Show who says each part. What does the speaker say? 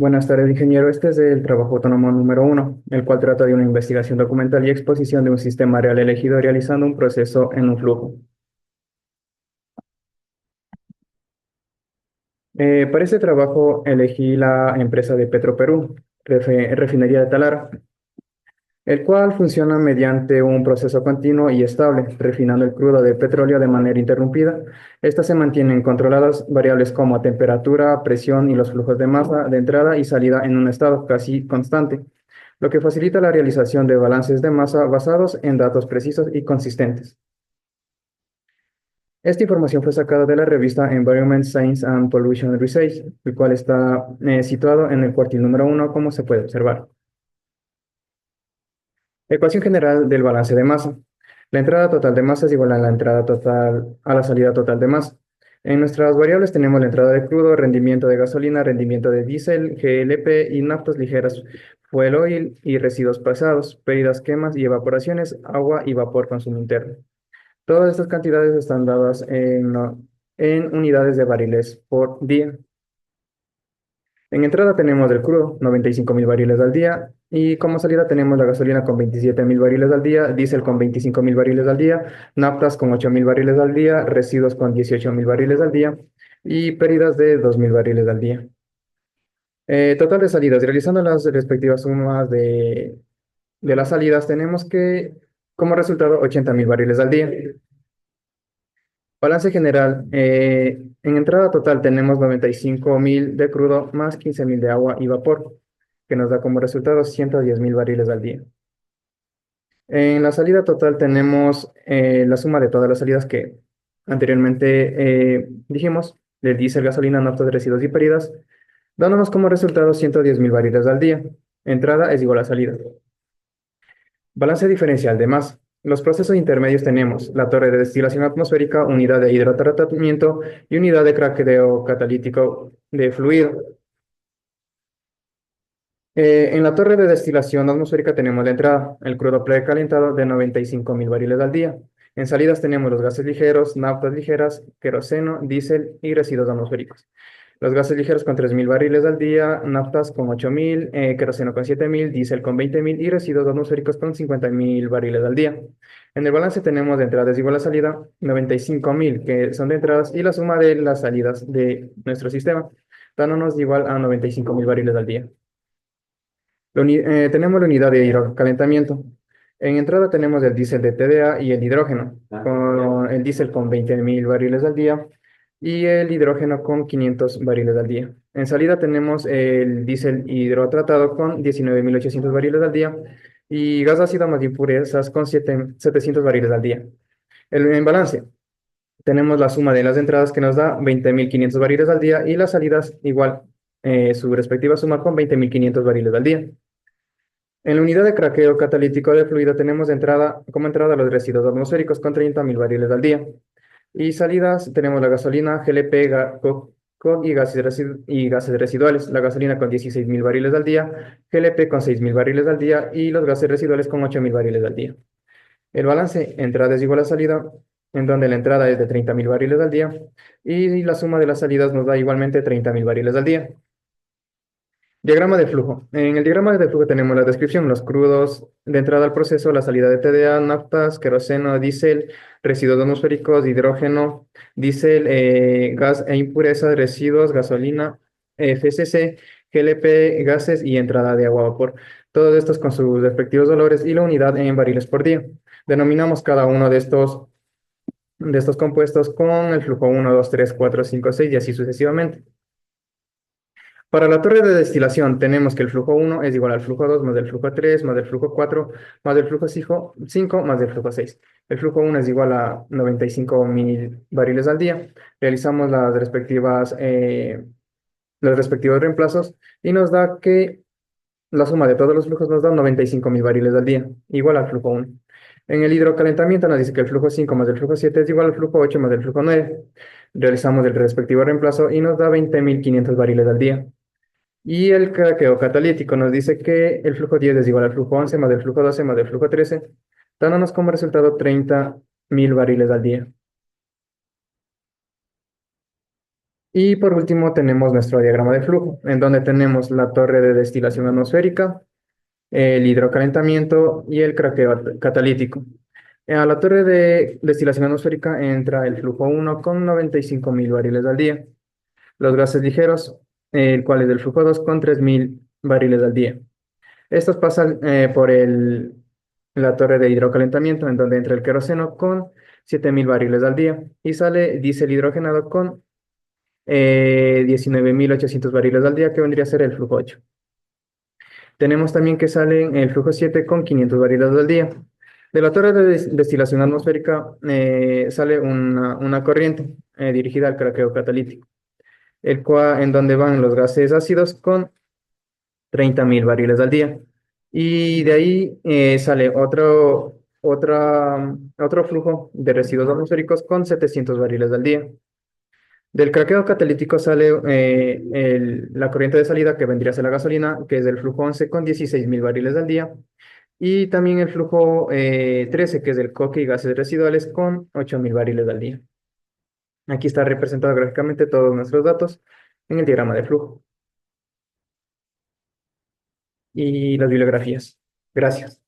Speaker 1: Buenas tardes, ingeniero. Este es el trabajo autónomo número uno, el cual trata de una investigación documental y exposición de un sistema real elegido realizando un proceso en un flujo. Para este trabajo elegí la empresa de Petroperú, Refinería de Talara, el cual funciona mediante un proceso continuo y estable, refinando el crudo de petróleo de manera interrumpida. Estas se mantienen controladas variables como temperatura, presión y los flujos de masa de entrada y salida en un estado casi constante, lo que facilita la realización de balances de masa basados en datos precisos y consistentes. Esta información fue sacada de la revista Environment Science and Pollution Research, el cual está situado en el cuartil número uno, como se puede observar. Ecuación general del balance de masa. La entrada total de masa es igual a la entrada total, a la salida total de masa. En nuestras variables tenemos la entrada de crudo, rendimiento de gasolina, rendimiento de diésel, GLP y naftas ligeras, fuel oil y residuos pasados, pérdidas, quemas y evaporaciones, agua y vapor consumo interno. Todas estas cantidades están dadas en unidades de barriles por día. En entrada tenemos el crudo, 95.000 barriles al día, y como salida tenemos la gasolina con 27.000 barriles al día, diésel con 25.000 barriles al día, naftas con 8.000 barriles al día, residuos con 18.000 barriles al día y pérdidas de 2.000 barriles al día. Total de salidas, realizando las respectivas sumas de las salidas, tenemos que, como resultado, 80.000 barriles al día. Balance general, en entrada total tenemos 95.000 de crudo más 15.000 de agua y vapor, que nos da como resultado 110.000 barriles al día. En la salida total tenemos la suma de todas las salidas que anteriormente dijimos, del diésel, gasolina, naftas, residuos y pérdidas, dándonos como resultado 110.000 barriles al día. Entrada es igual a salida. Balance diferencial de masa. Los procesos intermedios tenemos la torre de destilación atmosférica, unidad de hidrotratamiento y unidad de craqueo catalítico de fluido. En la torre de destilación atmosférica tenemos la entrada, el crudo precalentado de 95.000 barriles al día. En salidas tenemos los gases ligeros, naftas ligeras, queroseno, diésel y residuos atmosféricos. Los gases ligeros con 3.000 barriles al día, naftas con 8.000, queroseno con 7.000, diésel con 20.000 y residuos atmosféricos con 50.000 barriles al día. En el balance tenemos de entradas igual a salida 95.000 que son de entradas y la suma de las salidas de nuestro sistema, dándonos igual a 95.000 barriles al día. Tenemos la unidad de hidrocalentamiento. En entrada tenemos el diésel de TDA y el hidrógeno, con el diésel con 20.000 barriles al día y el hidrógeno con 500 barriles al día. En salida tenemos el diésel hidrotratado con 19.800 barriles al día y gas ácido más impurezas con 700 barriles al día. En balance, tenemos la suma de las entradas que nos da 20.500 barriles al día y las salidas igual, su respectiva suma con 20.500 barriles al día. En la unidad de craqueo catalítico de fluido tenemos como entrada los residuos atmosféricos con 30.000 barriles al día. Y salidas tenemos la gasolina, GLP, COG y gases residuales. La gasolina con 16.000 barriles al día, GLP con 6.000 barriles al día y los gases residuales con 8.000 barriles al día. El balance, entrada es igual a salida, en donde la entrada es de 30.000 barriles al día y la suma de las salidas nos da igualmente 30.000 barriles al día. Diagrama de flujo. En el diagrama de flujo tenemos la descripción, los crudos de entrada al proceso, la salida de TDA, naftas, queroseno, diésel, residuos atmosféricos, hidrógeno, diésel, gas e impurezas, residuos, gasolina, FCC, GLP, gases y entrada de agua a vapor. Todos estos con sus respectivos valores y la unidad en barriles por día. Denominamos cada uno de estos compuestos con el flujo 1, 2, 3, 4, 5, 6 y así sucesivamente. Para la torre de destilación tenemos que el flujo 1 es igual al flujo 2 más el flujo 3 más el flujo 4 más el flujo 5 más el flujo 6. El flujo 1 es igual a 95.000 barriles al día. Realizamos los respectivos reemplazos y nos da que la suma de todos los flujos nos da 95.000 barriles al día, igual al flujo 1. En el hidrocalentamiento nos dice que el flujo 5 más el flujo 7 es igual al flujo 8 más el flujo 9. Realizamos el respectivo reemplazo y nos da 20.500 barriles al día. Y el craqueo catalítico nos dice que el flujo 10 es igual al flujo 11 más el flujo 12 más el flujo 13, dándonos como resultado 30.000 barriles al día. Y por último tenemos nuestro diagrama de flujo, en donde tenemos la torre de destilación atmosférica, el hidrocalentamiento y el craqueo catalítico. A la torre de destilación atmosférica entra el flujo 1 con 95.000 barriles al día. Los gases ligeros, el cual es del flujo 2 con 3.000 barriles al día. Estos pasan por la torre de hidrocalentamiento, en donde entra el queroseno con 7.000 barriles al día y sale diésel hidrogenado con 19.800 barriles al día, que vendría a ser el flujo 8. Tenemos también que sale el flujo 7 con 500 barriles al día. De la torre de destilación atmosférica sale una corriente dirigida al craqueo catalítico, en donde van los gases ácidos con 30.000 barriles al día. Y de ahí sale otro flujo de residuos atmosféricos con 700 barriles al día. Del craqueo catalítico sale la corriente de salida, que vendría a ser la gasolina, que es del flujo 11 con 16.000 barriles al día. Y también el flujo 13, que es del coque y gases residuales, con 8.000 barriles al día. Aquí está representado gráficamente todos nuestros datos en el diagrama de flujo y las bibliografías. Gracias.